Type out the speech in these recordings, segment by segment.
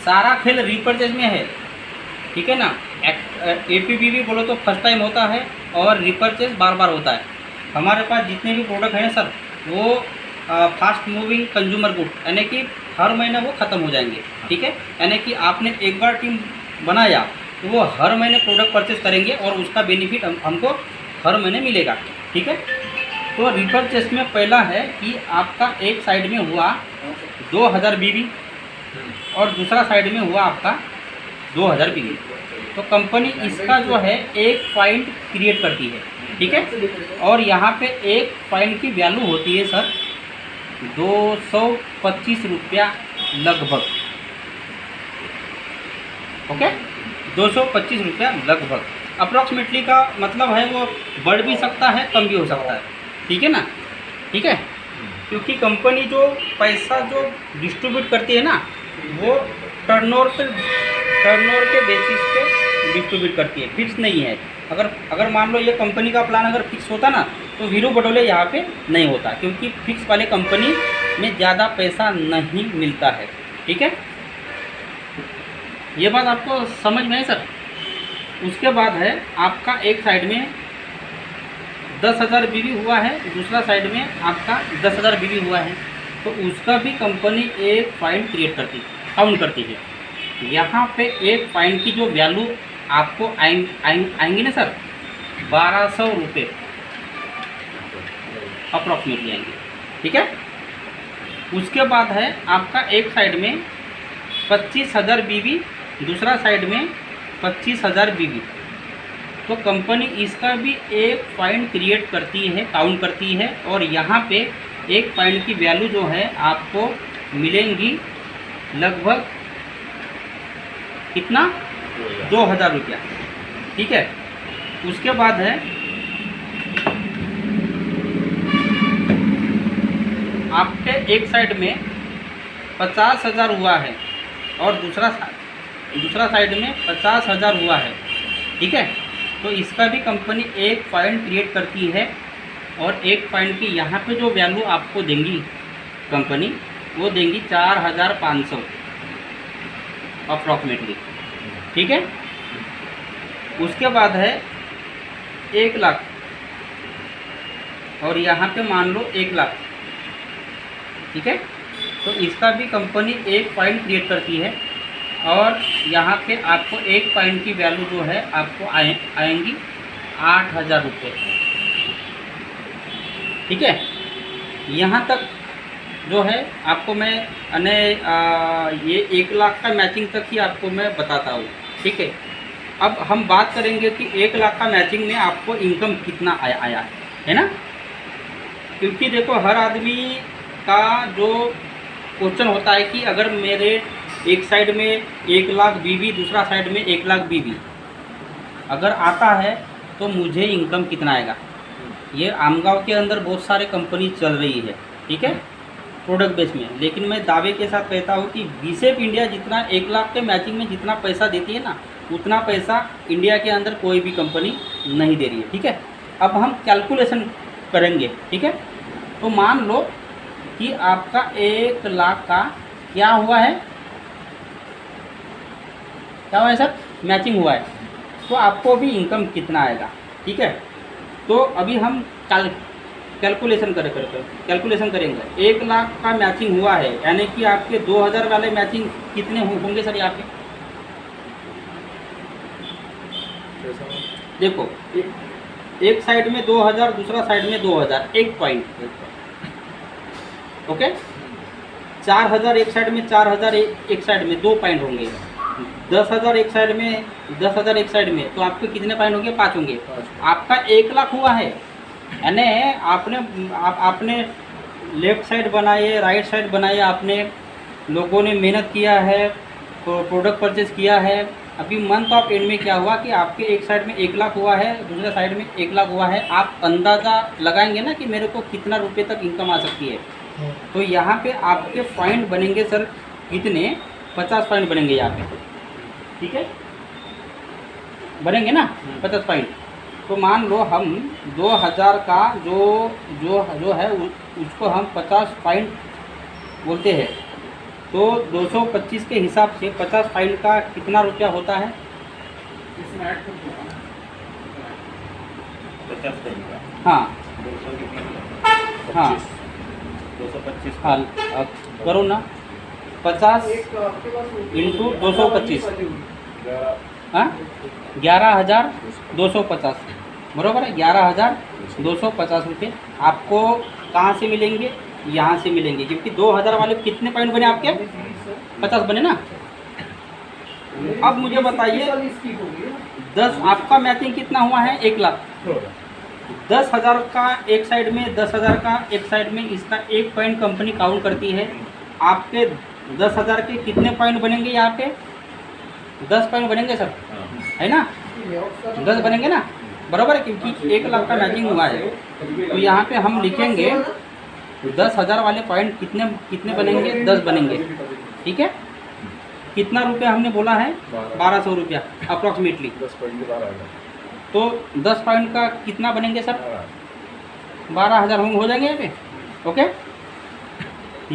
सारा खेल रीपरचेज में है, ठीक है ना। APBB बोलो तो फर्स्ट टाइम होता है और रीपरचेज बार बार होता है। हमारे पास जितने भी प्रोडक्ट हैं सर वो फास्ट मूविंग कंज्यूमर गुड, यानी कि हर महीने वो ख़त्म हो जाएंगे, ठीक है। यानी कि आपने एक बार टीम बनाया तो वो हर महीने प्रोडक्ट परचेज करेंगे और उसका बेनिफिट हमको हर महीने मिलेगा, ठीक है। तो रीपरचेज में पहला है कि आपका एक साइड में हुआ 2000 BB और दूसरा साइड में हुआ आपका 2000 BB। तो कंपनी इसका जो है एक पॉइंट क्रिएट करती है, ठीक है। और यहाँ पे एक पॉइंट की वैल्यू होती है सर 225 रुपया लगभग, ओके, 225 रुपया लगभग। अप्रॉक्सीमेटली का मतलब है वो बढ़ भी सकता है, कम भी हो सकता है, ठीक है ना, ठीक है। क्योंकि कंपनी जो पैसा जो डिस्ट्रीब्यूट करती है ना वो टर्नओवर के बेसिस पे डिस्ट्रीब्यूट करती है, फिक्स नहीं है। अगर मान लो ये कंपनी का प्लान अगर फिक्स होता ना तो वीरू बटोले यहाँ पे नहीं होता, क्योंकि फिक्स वाले कंपनी में ज़्यादा पैसा नहीं मिलता है, ठीक है। ये बात आपको समझ में है सर। उसके बाद है आपका एक साइड में 10,000 BB हुआ है, दूसरा साइड में आपका 10,000 BB हुआ है, तो उसका भी कंपनी एक पॉइंट क्रिएट करती है, काउंट करती है। यहाँ पे एक पॉइंट की जो वैल्यू आपको आएंगे ना सर 1200 रुपये अप्रॉक्सीमेटली आएंगे, ठीक है। उसके बाद है आपका एक साइड में 25,000 BB, दूसरा साइड में 25,000 BB। तो कंपनी इसका भी एक पॉइंट क्रिएट करती है, काउंट करती है, और यहाँ पे एक पॉइंट की वैल्यू जो है आपको मिलेंगी लगभग कितना 2000 रुपया, ठीक है। उसके बाद है आपके एक साइड में 50,000 हुआ है और दूसरा साइड में 50,000 हुआ है, ठीक है। तो इसका भी कंपनी एक पॉइंट क्रिएट करती है और एक पॉइंट की यहाँ पे जो वैल्यू आपको देंगी कंपनी वो देंगी 4,500 अप्रॉक्सीमेटली, ठीक है। उसके बाद है 1 लाख और यहाँ पे मान लो 1 लाख, ठीक है। तो इसका भी कंपनी एक पॉइंट क्रिएट करती है और यहाँ पे आपको एक पॉइंट की वैल्यू जो है आपको आएंगी 8,000 रुपये, ठीक है। यहाँ तक जो है आपको मैं ये 1 लाख का मैचिंग तक ही आपको मैं बताता हूँ, ठीक है। अब हम बात करेंगे कि 1 लाख का मैचिंग में आपको इनकम कितना आया है ना। क्योंकि देखो हर आदमी का जो क्वेश्चन होता है कि अगर मेरे एक साइड में 1 लाख BB, दूसरा साइड में 1 लाख BB अगर आता है तो मुझे इनकम कितना आएगा। ये आमगांव के अंदर बहुत सारे कंपनी चल रही है, ठीक है, प्रोडक्ट बेस में। लेकिन मैं दावे के साथ कहता हूँ कि बीसेफ इंडिया जितना 1 लाख के मैचिंग में जितना पैसा देती है ना उतना पैसा इंडिया के अंदर कोई भी कंपनी नहीं दे रही है, ठीक है। अब हम कैलकुलेशन करेंगे, ठीक है। तो मान लो कि आपका 1 लाख का क्या हुआ है, क्या हुआ है सर, मैचिंग हुआ है, तो आपको भी इनकम कितना आएगा, ठीक है। तो अभी हम कैलकुलेशन करेंगे। 1 लाख का मैचिंग हुआ है यानी कि आपके 2000 वाले मैचिंग कितने होंगे सर यहाँ पे। देखो एक साइड में 2000, दूसरा साइड में 2000, एक पॉइंट, ओके। 4000 एक साइड में, 4000 एक साइड में, 2 पॉइंट होंगे। 10,000 एक साइड में, 10,000 एक साइड में, तो आपके कितने पॉइंट होंगे, 5 होंगे। आपका 1 लाख हुआ है यानी आपने लेफ्ट साइड बनाए, राइट साइड बनाए, आपने लोगों ने मेहनत किया है, प्रोडक्ट परचेज किया है। अभी मंथ ऑफ एंड में क्या हुआ कि आपके एक साइड में 1 लाख हुआ है, दूसरे साइड में 1 लाख हुआ है। आप अंदाज़ा लगाएंगे ना कि मेरे को कितना रुपए तक इनकम आ सकती है। तो यहाँ पे आपके पॉइंट बनेंगे सर कितने, 50 पॉइंट बनेंगे यहाँ पे, ठीक है, बनेंगे ना 50 पॉइंट। तो मान लो हम 2000 का जो है उसको हम 50 पॉइंट बोलते हैं, तो 225 के हिसाब से 50 पॉइंट का कितना रुपया होता है? 50 का हाँ 200 की हाँ 225 हाँ करो ना, 50 इंटू 225, हाँ 11,250 बराबर है। 11,250 रुपये आपको कहाँ से मिलेंगे? यहाँ से मिलेंगे, क्योंकि 2,000 वाले कितने पॉइंट बने आपके? 50 बने ना। अब मुझे बताइए 10 आपका मैचिंग कितना हुआ है? 1 लाख। 10,000 का एक साइड में, 10,000 का एक साइड में, इसका एक पॉइंट कंपनी काउंट करती है। आपके 10,000 के कितने पॉइंट बनेंगे? यहाँ पे 10 पॉइंट बनेंगे सर, है ना? 10 बनेंगे ना, बराबर है, क्योंकि 1 लाख का मैचिंग हुआ है। तो यहाँ पे हम लिखेंगे 10,000 वाले पॉइंट कितने कितने बनेंगे? 10 बनेंगे, ठीक है। कितना रुपया हमने बोला है? 1200 रुपया अप्रॉक्सीमेटली। 10 पॉइंट 12,000। तो 10 पॉइंट का कितना बनेंगे सर? 12,000 हो जाएंगे यहाँ पे, ओके।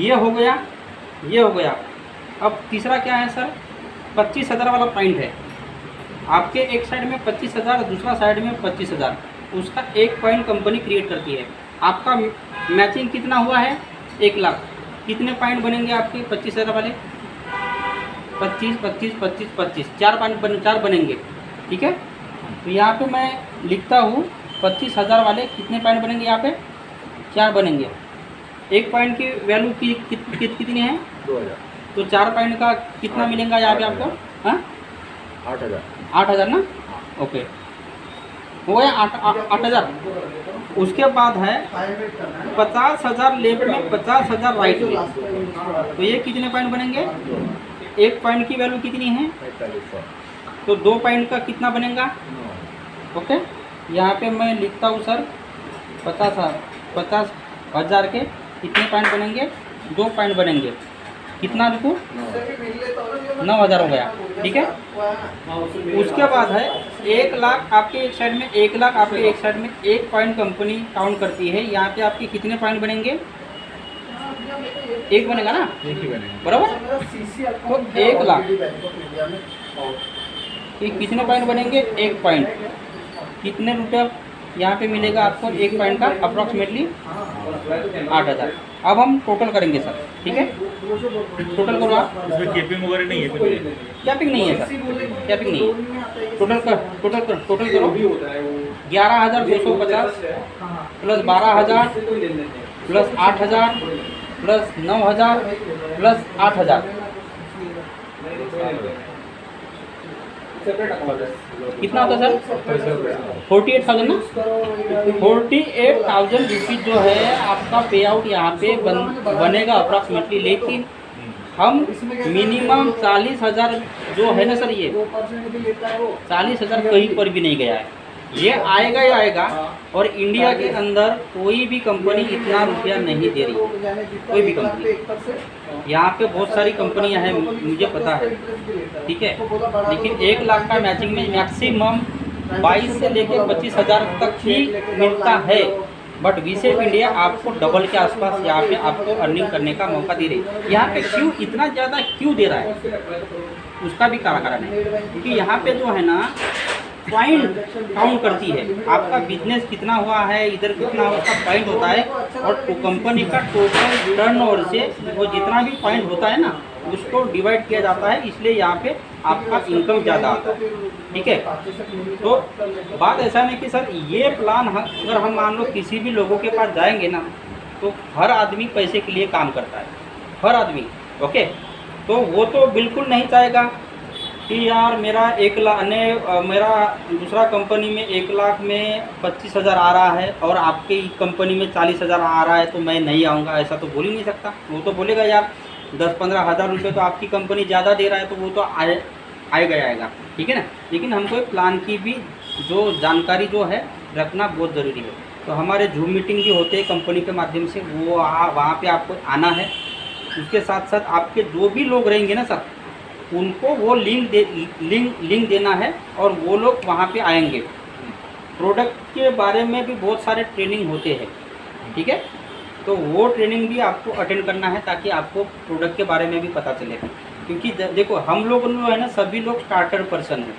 ये हो गया, ये हो गया। अब तीसरा क्या है सर? 25,000 वाला पॉइंट है आपके एक साइड में 25,000, दूसरा साइड में 25,000, उसका एक पॉइंट कंपनी क्रिएट करती है। आपका मैचिंग कितना हुआ है? 1 लाख। कितने पॉइंट बनेंगे आपके 25,000 वाले? 25, 25, 25, 25, 4 बनेंगे, ठीक है। तो यहाँ पे मैं लिखता हूँ 25,000 वाले कितने पॉइंट बनेंगे? यहाँ पे 4 बनेंगे। एक पॉइंट की वैल्यू कितनी है? 2,000। तो 4 पॉइंट का कितना मिलेगा यहाँ पे आपको? हाँ 8,000। 8,000 ना, ओके, हो गया 8,000। उसके बाद है 50,000 लेफ्ट में, 50,000 राइट में। तो ये कितने पॉइंट बनेंगे? एक पॉइंट की वैल्यू कितनी है? 4500। तो 2 पॉइंट का कितना बनेगा? ओके, यहाँ पे मैं लिखता हूँ सर 50,000 के कितने पॉइंट बनेंगे? 2 पॉइंट बनेंगे। कितना रुको? 9,000 हो गया, ठीक है। उसके बाद है 1 लाख आपके एक साइड में, 1 लाख आपके एक साइड में, एक पॉइंट कंपनी काउंट करती है। यहाँ पे आपके कितने पॉइंट बनेंगे? 1 बनेगा ना, एक ही बनेगा, बराबर। तो 1 लाख ये कितने पॉइंट बनेंगे? 1 पॉइंट। कितने रुपया यहाँ पे मिलेगा आपको? 1 पॉइंट का अप्रॉक्सीमेटली 8,000। अब हम टोटल करेंगे सर, ठीक है। टोटल करो आप। इसमें केपिंग वगैरह नहीं है कुछ? कैपिंग नहीं है सर, कैपिंग नहीं है। टोटल करो 11,250 प्लस 12,000 प्लस 8,000 प्लस 9,000 प्लस 8,000, कितना होता है सर? 48,000 ना। 48,000 रुपीज़ जो है आपका पे आउट यहाँ पे बनेगा अप्रॉक्सीमेटली। लेकिन हम मिनिमम 40,000 जो है ना सर, ये 40,000 कहीं पर भी नहीं गया है। ये आएगा ही आएगा। और इंडिया के अंदर कोई भी कंपनी इतना रुपया नहीं दे रही, कोई भी कंपनी। यहाँ पे बहुत सारी कंपनियाँ हैं, मुझे पता है, ठीक है। लेकिन 1 लाख का मैचिंग में मैक्सिमम 22 से लेकर 25,000 तक ही मिलता है। बट वीसेफ इंडिया आपको डबल के आसपास यहाँ पे आपको अर्निंग करने का मौका दे रही है। यहाँ पे क्यों इतना ज़्यादा क्यों दे रहा है, उसका भी कारण है। क्योंकि यहाँ पे जो है ना पॉइंट काउंट करती है, आपका बिजनेस कितना हुआ है, इधर कितना हुआ, उसका पॉइंट होता है। और तो कंपनी का टोटल टर्नओवर से वो जितना भी पॉइंट होता है ना, उसको डिवाइड किया जाता है। इसलिए यहाँ पे आपका इनकम ज़्यादा आता है, ठीक है। तो बात ऐसा नहीं कि सर ये प्लान अगर हम मान लो किसी भी लोगों के पास जाएंगे ना, तो हर आदमी पैसे के लिए काम करता है, हर आदमी, ओके। तो वो तो बिल्कुल नहीं चाहेगा कि यार मेरा 1 लाख मेरा दूसरा कंपनी में 1 लाख में 25,000 आ रहा है और आपकी कंपनी में 40,000 आ रहा है, तो मैं नहीं आऊँगा, ऐसा तो बोल ही नहीं सकता। वो तो बोलेगा यार 10-15 हज़ार रुपये तो आपकी कंपनी ज़्यादा दे रहा है, तो वो तो आएगा, ठीक है ना। लेकिन हमको एक प्लान की भी जो जानकारी जो है रखना बहुत ज़रूरी है। तो हमारे जूम मीटिंग भी होते हैं कंपनी के माध्यम से, वो वहाँ पे आपको आना है। उसके साथ साथ आपके जो भी लोग रहेंगे ना सर, उनको वो लिंक देना है और वो लोग वहाँ पे आएंगे। प्रोडक्ट के बारे में भी बहुत सारे ट्रेनिंग होते हैं, ठीक है। तो वो ट्रेनिंग भी आपको अटेंड करना है ताकि आपको प्रोडक्ट के बारे में भी पता चले। क्योंकि देखो हम लोग जो है ना सभी लोग स्टार्टर पर्सन हैं,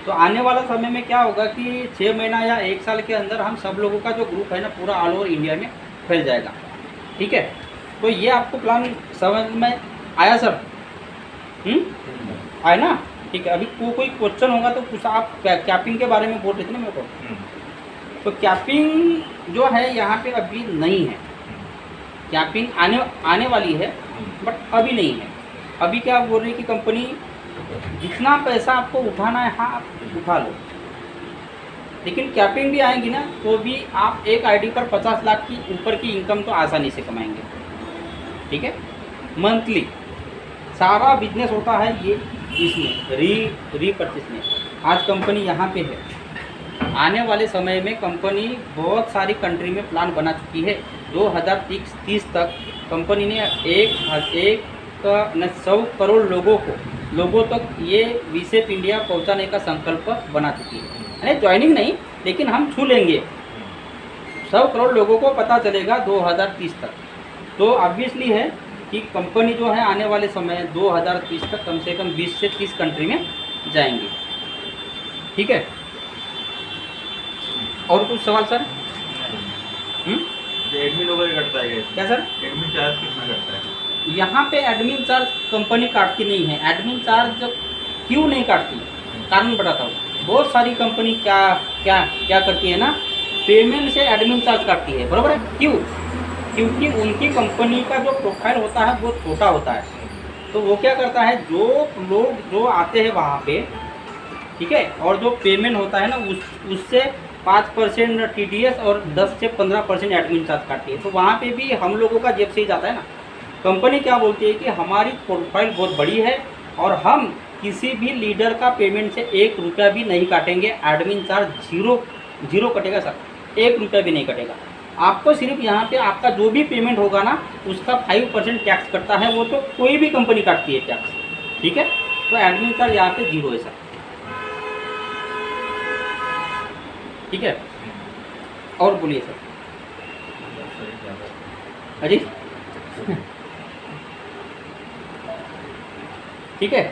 तो आने वाला समय में क्या होगा कि 6 महीना या 1 साल के अंदर हम सब लोगों का जो ग्रुप है ना पूरा ऑल ओवर इंडिया में फैल जाएगा। ठीक है, तो ये आपको प्लान समझ में आया सर? आया ना? ठीक है, अभी कोई क्वेश्चन होगा तो कुछ आप कैपिंग के बारे में बोल रहे थे ना मेरे को, तो कैपिंग जो है यहाँ पे अभी नहीं है। कैपिंग आने वाली है बट अभी नहीं है। अभी क्या बोल रही है कि कंपनी जितना पैसा आपको उठाना है हाँ आप उठा लो, लेकिन कैपिंग भी आएंगी ना तो भी आप एक आईडी पर 50 लाख की ऊपर की इनकम तो आसानी से कमाएंगे। ठीक है, मंथली सारा बिजनेस होता है ये इसमें रीपर्चेस में। आज कंपनी यहाँ पे है, आने वाले समय में कंपनी बहुत सारी कंट्री में प्लान बना चुकी है। 2030 तक कंपनी ने 100 करोड़ लोगों तक ये वीसेप इंडिया पहुंचाने का संकल्प बना चुकी है। यानी ज्वाइनिंग नहीं, लेकिन हम छू लेंगे, 100 करोड़ लोगों को पता चलेगा 2030 तक। तो ऑब्वियसली है कि कंपनी जो है आने वाले समय 2030 तक कम से कम 20 से 30 कंट्री में जाएंगे। ठीक है, और कुछ सवाल सर? एडमिन वगैरह कटता है क्या सर? एडमिन चार्ज कितना कटता है? यहाँ पे एडमिन चार्ज कंपनी काटती नहीं है। एडमिन चार्ज क्यों नहीं काटती, कारण बताता हूँ। बहुत सारी कंपनी क्या करती है ना, पेमेंट से एडमिन चार्ज काटती है, बराबर है। क्यों? क्योंकि उनकी कंपनी का जो प्रोफाइल होता है वो छोटा होता है। तो वो क्या करता है, जो लोग जो आते हैं वहाँ पे, ठीक है, और जो पेमेंट होता है ना उससे 5% TDS और 10 से 15% एडमिन चार्ज काटती है। तो वहाँ पे भी हम लोगों का जेब से ही जाता है ना। कंपनी क्या बोलती है कि हमारी प्रोफाइल बहुत बड़ी है और हम किसी भी लीडर का पेमेंट से 1 रुपया भी नहीं काटेंगे। एडमिन चार्ज जीरो कटेगा सर, 1 रुपया भी नहीं कटेगा। आपको सिर्फ यहाँ पे आपका जो भी पेमेंट होगा ना उसका 5% टैक्स कटता है, वो तो कोई भी कंपनी काटती है टैक्स। ठीक है, तो एडमिन चार्ज यहाँ पे 0 है सर। ठीक है, और बोलिए सर। अजी ठीक है।